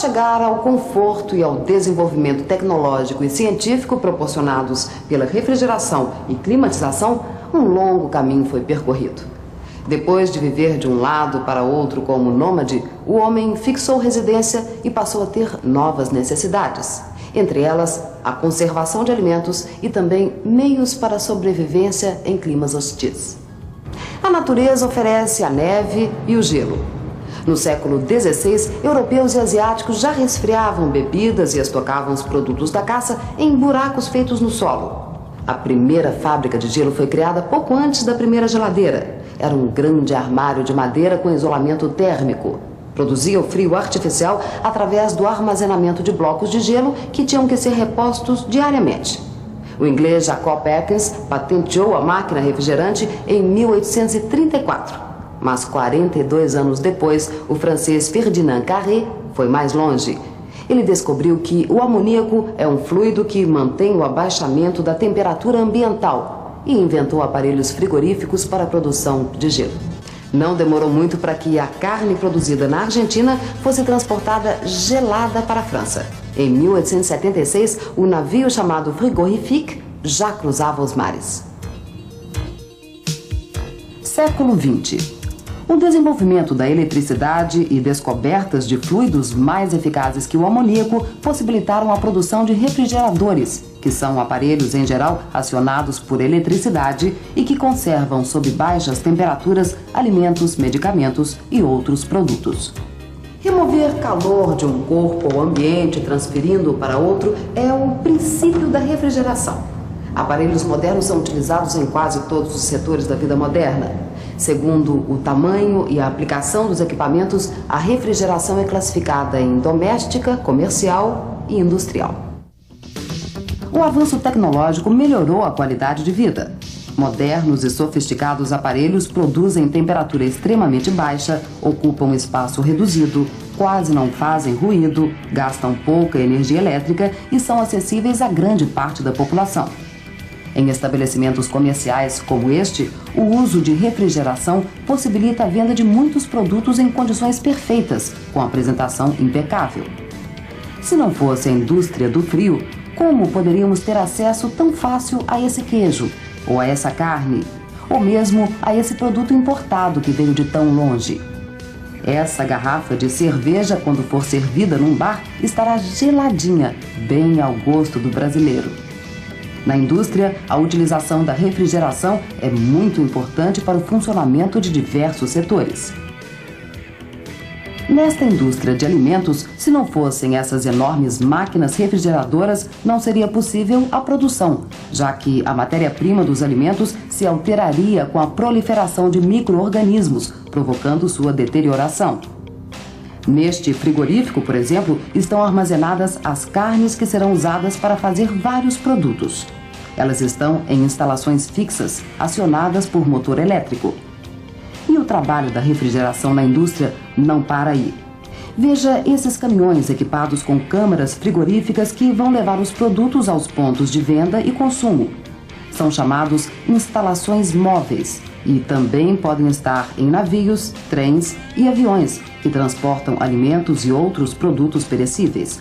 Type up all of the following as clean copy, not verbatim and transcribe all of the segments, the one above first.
chegar ao conforto e ao desenvolvimento tecnológico e científico proporcionados pela refrigeração e climatização, um longo caminho foi percorrido. Depois de viver de um lado para outro como nômade, o homem fixou residência e passou a ter novas necessidades. Entre elas, a conservação de alimentos e também meios para a sobrevivência em climas hostis. A natureza oferece a neve e o gelo. No século XVI, europeus e asiáticos já resfriavam bebidas e estocavam os produtos da caça em buracos feitos no solo. A primeira fábrica de gelo foi criada pouco antes da primeira geladeira. Era um grande armário de madeira com isolamento térmico. Produzia o frio artificial através do armazenamento de blocos de gelo que tinham que ser repostos diariamente. O inglês Jacob Atkins patenteou a máquina refrigerante em 1834. Mas 42 anos depois, o francês Ferdinand Carré foi mais longe. Ele descobriu que o amoníaco é um fluido que mantém o abaixamento da temperatura ambiental e inventou aparelhos frigoríficos para a produção de gelo. Não demorou muito para que a carne produzida na Argentina fosse transportada gelada para a França. Em 1876, o navio chamado Frigorifique já cruzava os mares. Século XX. O desenvolvimento da eletricidade e descobertas de fluidos mais eficazes que o amoníaco possibilitaram a produção de refrigeradores, que são aparelhos em geral acionados por eletricidade e que conservam sob baixas temperaturas alimentos, medicamentos e outros produtos. Remover calor de um corpo ou ambiente transferindo-o para outro é o princípio da refrigeração. Aparelhos modernos são utilizados em quase todos os setores da vida moderna. Segundo o tamanho e a aplicação dos equipamentos, a refrigeração é classificada em doméstica, comercial e industrial. O avanço tecnológico melhorou a qualidade de vida. Modernos e sofisticados aparelhos produzem temperatura extremamente baixa, ocupam espaço reduzido, quase não fazem ruído, gastam pouca energia elétrica e são acessíveis a grande parte da população. Em estabelecimentos comerciais como este, o uso de refrigeração possibilita a venda de muitos produtos em condições perfeitas, com apresentação impecável. Se não fosse a indústria do frio, como poderíamos ter acesso tão fácil a esse queijo, ou a essa carne, ou mesmo a esse produto importado que veio de tão longe? Essa garrafa de cerveja, quando for servida num bar, estará geladinha, bem ao gosto do brasileiro. Na indústria, a utilização da refrigeração é muito importante para o funcionamento de diversos setores. Nesta indústria de alimentos, se não fossem essas enormes máquinas refrigeradoras, não seria possível a produção, já que a matéria-prima dos alimentos se alteraria com a proliferação de micro-organismos, provocando sua deterioração. Neste frigorífico, por exemplo, estão armazenadas as carnes que serão usadas para fazer vários produtos. Elas estão em instalações fixas, acionadas por motor elétrico. E o trabalho da refrigeração na indústria não para aí. Veja esses caminhões equipados com câmaras frigoríficas que vão levar os produtos aos pontos de venda e consumo. São chamados instalações móveis e também podem estar em navios, trens e aviões que transportam alimentos e outros produtos perecíveis.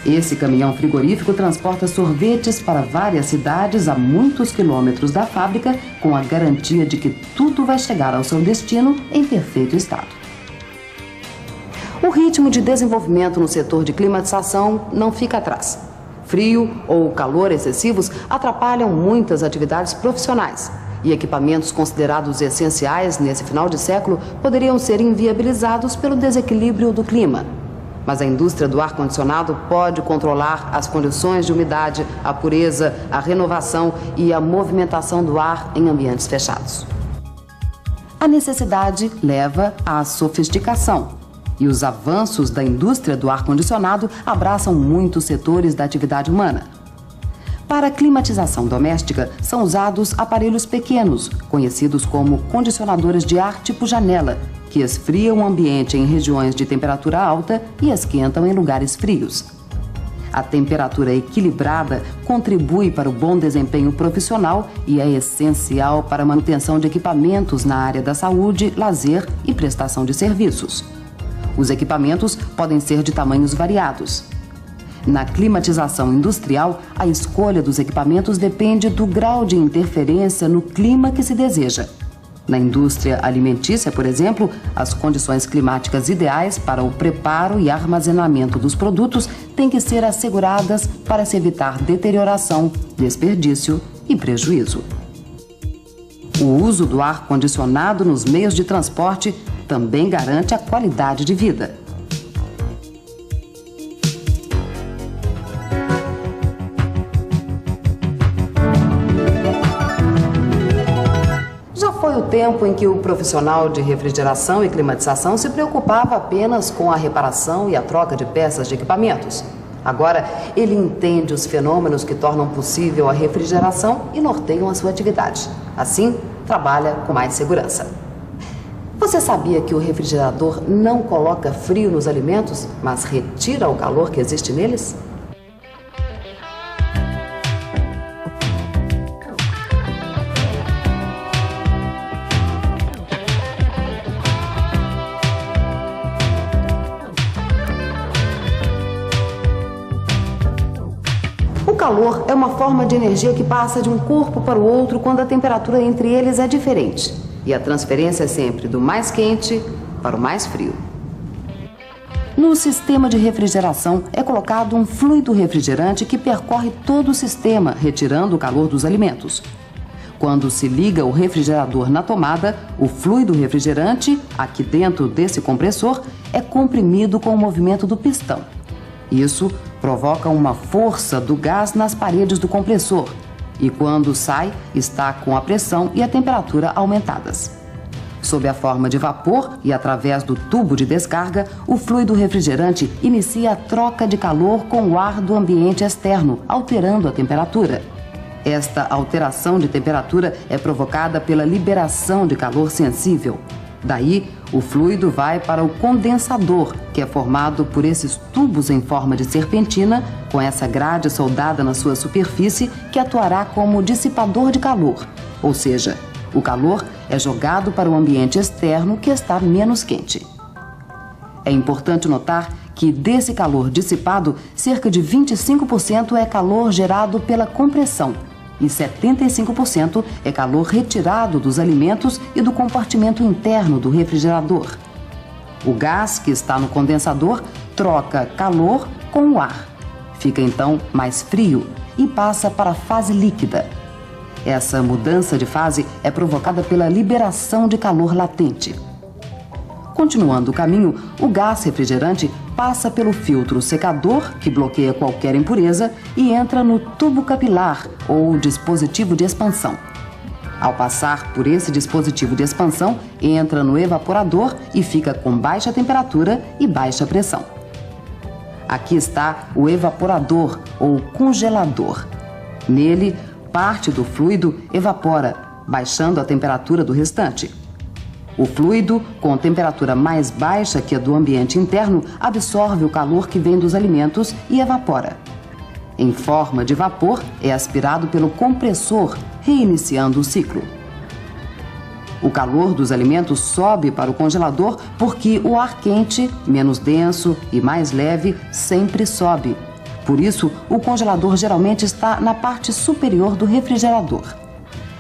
Esse caminhão frigorífico transporta sorvetes para várias cidades a muitos quilômetros da fábrica, com a garantia de que tudo vai chegar ao seu destino em perfeito estado. O ritmo de desenvolvimento no setor de climatização não fica atrás. Frio ou calor excessivos atrapalham muitas atividades profissionais e equipamentos considerados essenciais nesse final de século poderiam ser inviabilizados pelo desequilíbrio do clima. Mas a indústria do ar-condicionado pode controlar as condições de umidade, a pureza, a renovação e a movimentação do ar em ambientes fechados. A necessidade leva à sofisticação. E os avanços da indústria do ar-condicionado abraçam muitos setores da atividade humana. Para a climatização doméstica, são usados aparelhos pequenos, conhecidos como condicionadores de ar tipo janela, que esfriam o ambiente em regiões de temperatura alta e esquentam em lugares frios. A temperatura equilibrada contribui para o bom desempenho profissional e é essencial para a manutenção de equipamentos na área da saúde, lazer e prestação de serviços. Os equipamentos podem ser de tamanhos variados. Na climatização industrial, a escolha dos equipamentos depende do grau de interferência no clima que se deseja. Na indústria alimentícia, por exemplo, as condições climáticas ideais para o preparo e armazenamento dos produtos têm que ser asseguradas para se evitar deterioração, desperdício e prejuízo. O uso do ar-condicionado nos meios de transporte também garante a qualidade de vida. Já foi o tempo em que o profissional de refrigeração e climatização se preocupava apenas com a reparação e a troca de peças de equipamentos. Agora, ele entende os fenômenos que tornam possível a refrigeração e norteiam a sua atividade. Assim, trabalha com mais segurança. Você sabia que o refrigerador não coloca frio nos alimentos, mas retira o calor que existe neles? O calor é uma forma de energia que passa de um corpo para o outro quando a temperatura entre eles é diferente. E a transferência é sempre do mais quente para o mais frio. No sistema de refrigeração é colocado um fluido refrigerante que percorre todo o sistema, retirando o calor dos alimentos. Quando se liga o refrigerador na tomada, o fluido refrigerante, aqui dentro desse compressor, é comprimido com o movimento do pistão. Isso provoca uma força do gás nas paredes do compressor e, quando sai, está com a pressão e a temperatura aumentadas. Sob a forma de vapor e através do tubo de descarga, o fluido refrigerante inicia a troca de calor com o ar do ambiente externo, alterando a temperatura. Esta alteração de temperatura é provocada pela liberação de calor sensível. Daí, o fluido vai para o condensador, que é formado por esses tubos em forma de serpentina, com essa grade soldada na sua superfície, que atuará como dissipador de calor. Ou seja, o calor é jogado para o ambiente externo, que está menos quente. É importante notar que desse calor dissipado, cerca de 25% é calor gerado pela compressão, e 75% é calor retirado dos alimentos e do compartimento interno do refrigerador. O gás que está no condensador troca calor com o ar. Fica então mais frio e passa para a fase líquida. Essa mudança de fase é provocada pela liberação de calor latente. Continuando o caminho, o gás refrigerante passa pelo filtro secador, que bloqueia qualquer impureza, e entra no tubo capilar, ou dispositivo de expansão. Ao passar por esse dispositivo de expansão, entra no evaporador e fica com baixa temperatura e baixa pressão. Aqui está o evaporador, ou congelador. Nele, parte do fluido evapora, baixando a temperatura do restante. O fluido, com temperatura mais baixa que a do ambiente interno, absorve o calor que vem dos alimentos e evapora. Em forma de vapor, é aspirado pelo compressor, reiniciando o ciclo. O calor dos alimentos sobe para o congelador porque o ar quente, menos denso e mais leve, sempre sobe. Por isso, o congelador geralmente está na parte superior do refrigerador.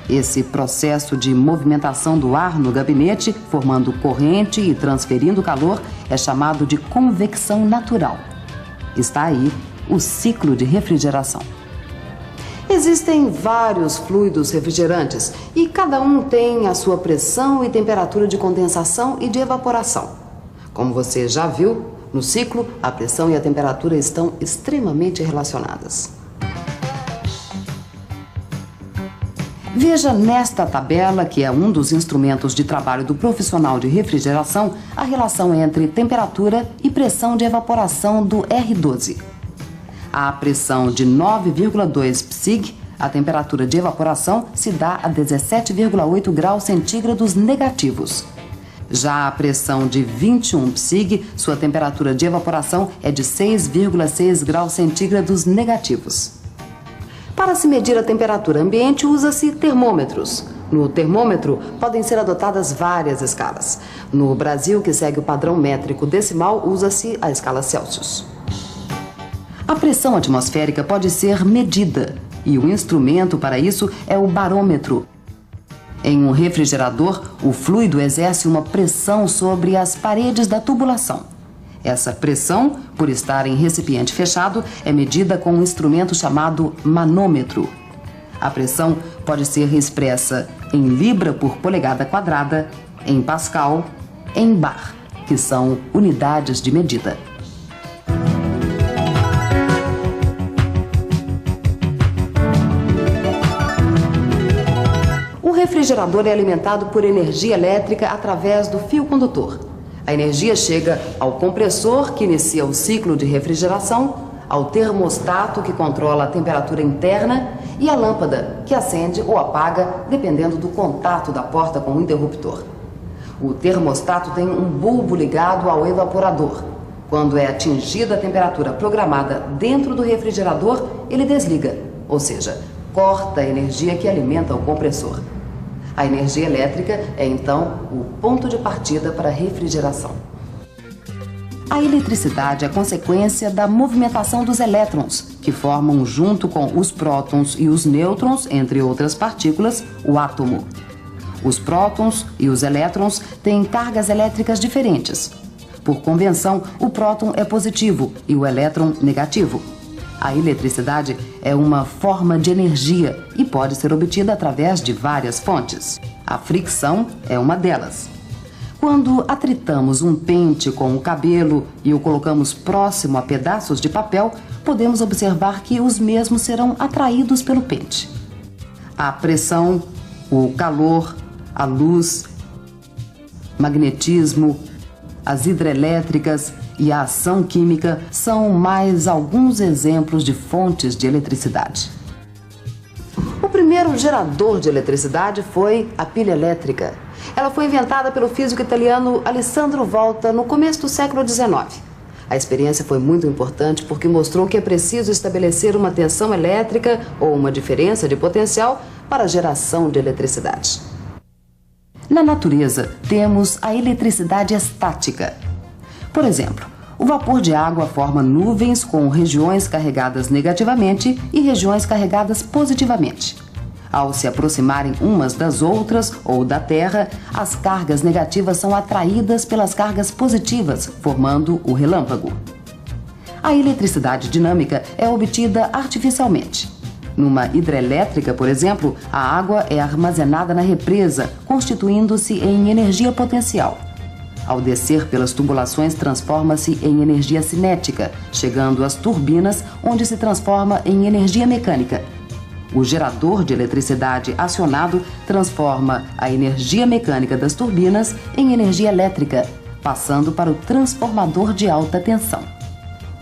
Esse processo de movimentação do ar no gabinete, formando corrente e transferindo calor, é chamado de convecção natural. Está aí o ciclo de refrigeração. Existem vários fluidos refrigerantes e cada um tem a sua pressão e temperatura de condensação e de evaporação. Como você já viu, no ciclo, a pressão e a temperatura estão extremamente relacionadas. Veja nesta tabela, que é um dos instrumentos de trabalho do profissional de refrigeração, a relação entre temperatura e pressão de evaporação do R12. À pressão de 9,2 psig, a temperatura de evaporação se dá a 17,8 graus centígrados negativos. Já a pressão de 21 psig, sua temperatura de evaporação é de 6,6 graus centígrados negativos. Para se medir a temperatura ambiente, usa-se termômetros. No termômetro, podem ser adotadas várias escalas. No Brasil, que segue o padrão métrico decimal, usa-se a escala Celsius. A pressão atmosférica pode ser medida, e o instrumento para isso é o barômetro. Em um refrigerador, o fluido exerce uma pressão sobre as paredes da tubulação. Essa pressão, por estar em recipiente fechado, é medida com um instrumento chamado manômetro. A pressão pode ser expressa em libra por polegada quadrada, em pascal, em bar, que são unidades de medida. O refrigerador é alimentado por energia elétrica através do fio condutor. A energia chega ao compressor, que inicia o ciclo de refrigeração, ao termostato, que controla a temperatura interna, e à lâmpada, que acende ou apaga, dependendo do contato da porta com o interruptor. O termostato tem um bulbo ligado ao evaporador. Quando é atingida a temperatura programada dentro do refrigerador, ele desliga, ou seja, corta a energia que alimenta o compressor. A energia elétrica é, então, o ponto de partida para a refrigeração. A eletricidade é consequência da movimentação dos elétrons, que formam, junto com os prótons e os nêutrons, entre outras partículas, o átomo. Os prótons e os elétrons têm cargas elétricas diferentes. Por convenção, o próton é positivo e o elétron negativo. A eletricidade é uma forma de energia e pode ser obtida através de várias fontes. A fricção é uma delas. Quando atritamos um pente com o cabelo e o colocamos próximo a pedaços de papel, podemos observar que os mesmos serão atraídos pelo pente. A pressão, o calor, a luz, magnetismo, as hidrelétricas e a ação química são mais alguns exemplos de fontes de eletricidade. O primeiro gerador de eletricidade foi a pilha elétrica. Ela foi inventada pelo físico italiano Alessandro Volta no começo do século XIX. A experiência foi muito importante porque mostrou que é preciso estabelecer uma tensão elétrica ou uma diferença de potencial para a geração de eletricidade. Na natureza, temos a eletricidade estática. Por exemplo, o vapor de água forma nuvens com regiões carregadas negativamente e regiões carregadas positivamente. Ao se aproximarem umas das outras ou da Terra, as cargas negativas são atraídas pelas cargas positivas, formando o relâmpago. A eletricidade dinâmica é obtida artificialmente. Numa hidrelétrica, por exemplo, a água é armazenada na represa, constituindo-se em energia potencial. Ao descer pelas tubulações, transforma-se em energia cinética, chegando às turbinas, onde se transforma em energia mecânica. O gerador de eletricidade acionado transforma a energia mecânica das turbinas em energia elétrica, passando para o transformador de alta tensão.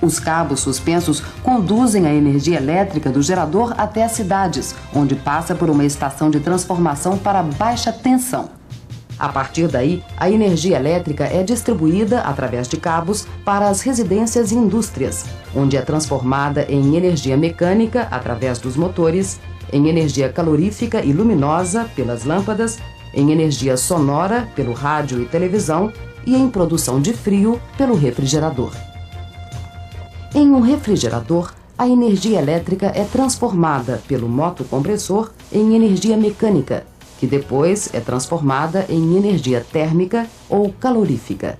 Os cabos suspensos conduzem a energia elétrica do gerador até as cidades, onde passa por uma estação de transformação para baixa tensão. A partir daí, a energia elétrica é distribuída através de cabos para as residências e indústrias, onde é transformada em energia mecânica através dos motores, em energia calorífica e luminosa pelas lâmpadas, em energia sonora pelo rádio e televisão e em produção de frio pelo refrigerador. Em um refrigerador, a energia elétrica é transformada pelo motocompressor em energia mecânica, que depois é transformada em energia térmica ou calorífica.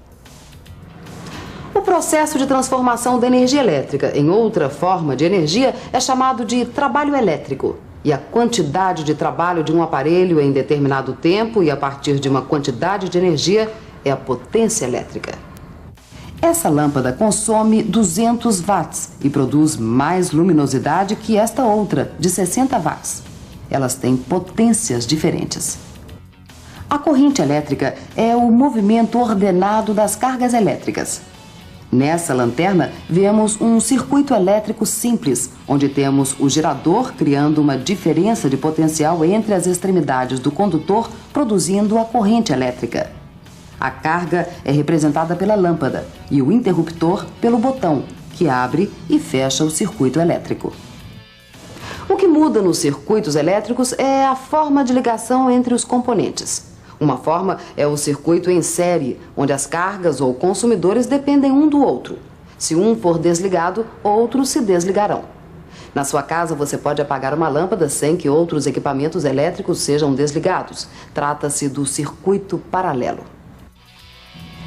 O processo de transformação da energia elétrica em outra forma de energia é chamado de trabalho elétrico. E a quantidade de trabalho de um aparelho em determinado tempo e a partir de uma quantidade de energia é a potência elétrica. Essa lâmpada consome 200 watts e produz mais luminosidade que esta outra, de 60 watts. Elas têm potências diferentes. A corrente elétrica é o movimento ordenado das cargas elétricas. Nessa lanterna, vemos um circuito elétrico simples, onde temos o gerador criando uma diferença de potencial entre as extremidades do condutor, produzindo a corrente elétrica. A carga é representada pela lâmpada e o interruptor pelo botão, que abre e fecha o circuito elétrico. O que muda nos circuitos elétricos é a forma de ligação entre os componentes. Uma forma é o circuito em série, onde as cargas ou consumidores dependem um do outro. Se um for desligado, outros se desligarão. Na sua casa, você pode apagar uma lâmpada sem que outros equipamentos elétricos sejam desligados. Trata-se do circuito paralelo.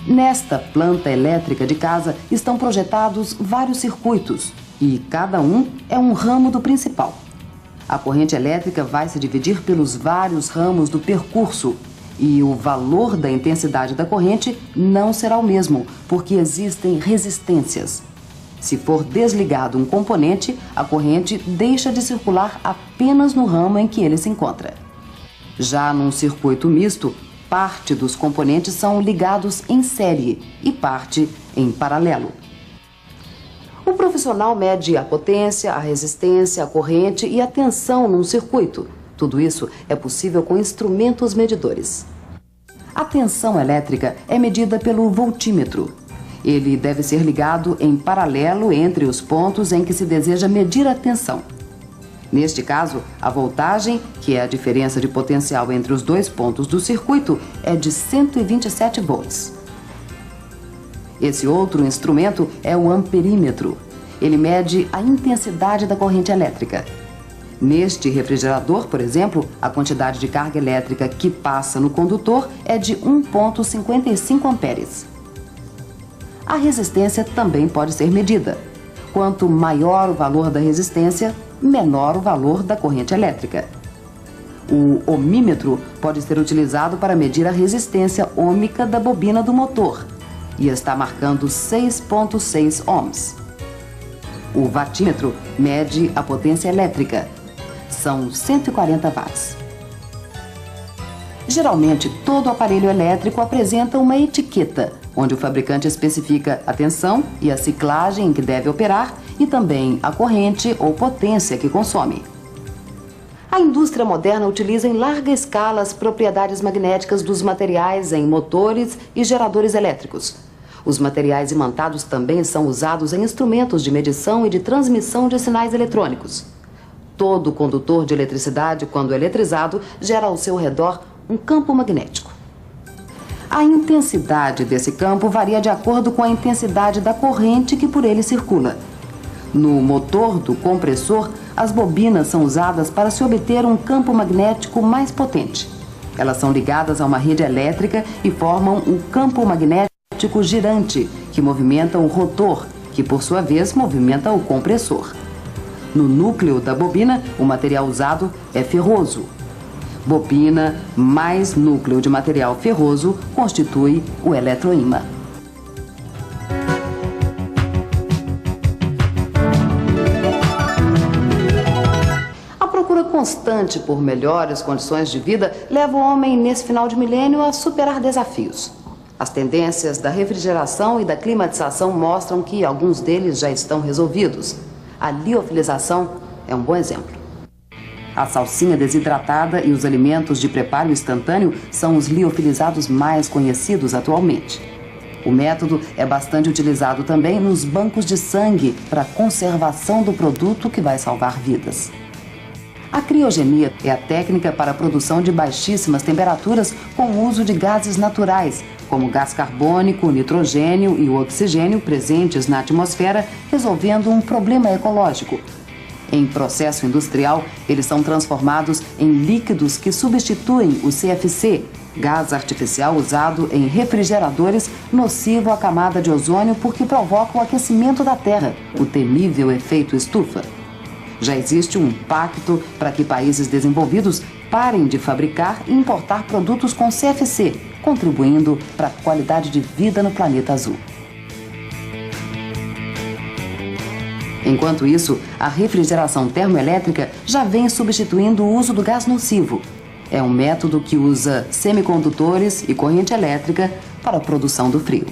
Nesta planta elétrica de casa estão projetados vários circuitos e cada um é um ramo do principal. A corrente elétrica vai se dividir pelos vários ramos do percurso e o valor da intensidade da corrente não será o mesmo, porque existem resistências. Se for desligado um componente, a corrente deixa de circular apenas no ramo em que ele se encontra. Já num circuito misto, parte dos componentes são ligados em série e parte em paralelo. O profissional mede a potência, a resistência, a corrente e a tensão num circuito. Tudo isso é possível com instrumentos medidores. A tensão elétrica é medida pelo voltímetro. Ele deve ser ligado em paralelo entre os pontos em que se deseja medir a tensão. Neste caso, a voltagem, que é a diferença de potencial entre os dois pontos do circuito, é de 127 volts. Esse outro instrumento é o amperímetro. Ele mede a intensidade da corrente elétrica. Neste refrigerador, por exemplo, a quantidade de carga elétrica que passa no condutor é de 1,55 amperes. A resistência também pode ser medida. Quanto maior o valor da resistência, menor o valor da corrente elétrica. O ohmímetro pode ser utilizado para medir a resistência ôhmica da bobina do motor e está marcando 6,6 ohms. O watímetro mede a potência elétrica. São 140 watts. Geralmente, todo aparelho elétrico apresenta uma etiqueta, onde o fabricante especifica a tensão e a ciclagem em que deve operar e também a corrente ou potência que consome. A indústria moderna utiliza em larga escala as propriedades magnéticas dos materiais em motores e geradores elétricos. Os materiais imantados também são usados em instrumentos de medição e de transmissão de sinais eletrônicos. Todo condutor de eletricidade, quando eletrizado, gera ao seu redor um campo magnético. A intensidade desse campo varia de acordo com a intensidade da corrente que por ele circula. No motor do compressor, as bobinas são usadas para se obter um campo magnético mais potente. Elas são ligadas a uma rede elétrica e formam um campo magnético girante, que movimenta o rotor, que por sua vez movimenta o compressor. No núcleo da bobina, o material usado é ferroso. Bobina mais núcleo de material ferroso constitui o eletroímã. A procura constante por melhores condições de vida leva o homem nesse final de milênio a superar desafios. As tendências da refrigeração e da climatização mostram que alguns deles já estão resolvidos. A liofilização é um bom exemplo. A salsinha desidratada e os alimentos de preparo instantâneo são os liofilizados mais conhecidos atualmente. O método é bastante utilizado também nos bancos de sangue para a conservação do produto que vai salvar vidas. A criogenia é a técnica para a produção de baixíssimas temperaturas com o uso de gases naturais, como o gás carbônico, o nitrogênio e o oxigênio presentes na atmosfera, resolvendo um problema ecológico. Em processo industrial, eles são transformados em líquidos que substituem o CFC, gás artificial usado em refrigeradores, nocivo à camada de ozônio porque provoca o aquecimento da Terra, o temível efeito estufa. Já existe um pacto para que países desenvolvidos parem de fabricar e importar produtos com CFC, contribuindo para a qualidade de vida no planeta azul. Enquanto isso, a refrigeração termoelétrica já vem substituindo o uso do gás nocivo. É um método que usa semicondutores e corrente elétrica para a produção do frio.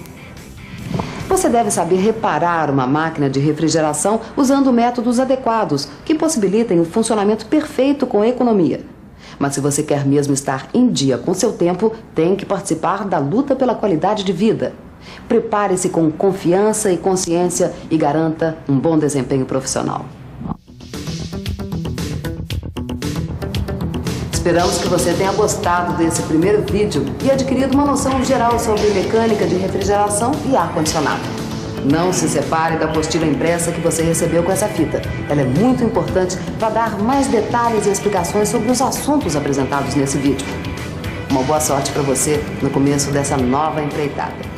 Você deve saber reparar uma máquina de refrigeração usando métodos adequados que possibilitem o funcionamento perfeito com economia. Mas se você quer mesmo estar em dia com seu tempo, tem que participar da luta pela qualidade de vida. Prepare-se com confiança e consciência e garanta um bom desempenho profissional. Esperamos que você tenha gostado desse primeiro vídeo e adquirido uma noção geral sobre mecânica de refrigeração e ar-condicionado. Não se separe da apostila impressa que você recebeu com essa fita. Ela é muito importante para dar mais detalhes e explicações sobre os assuntos apresentados nesse vídeo. Uma boa sorte para você no começo dessa nova empreitada.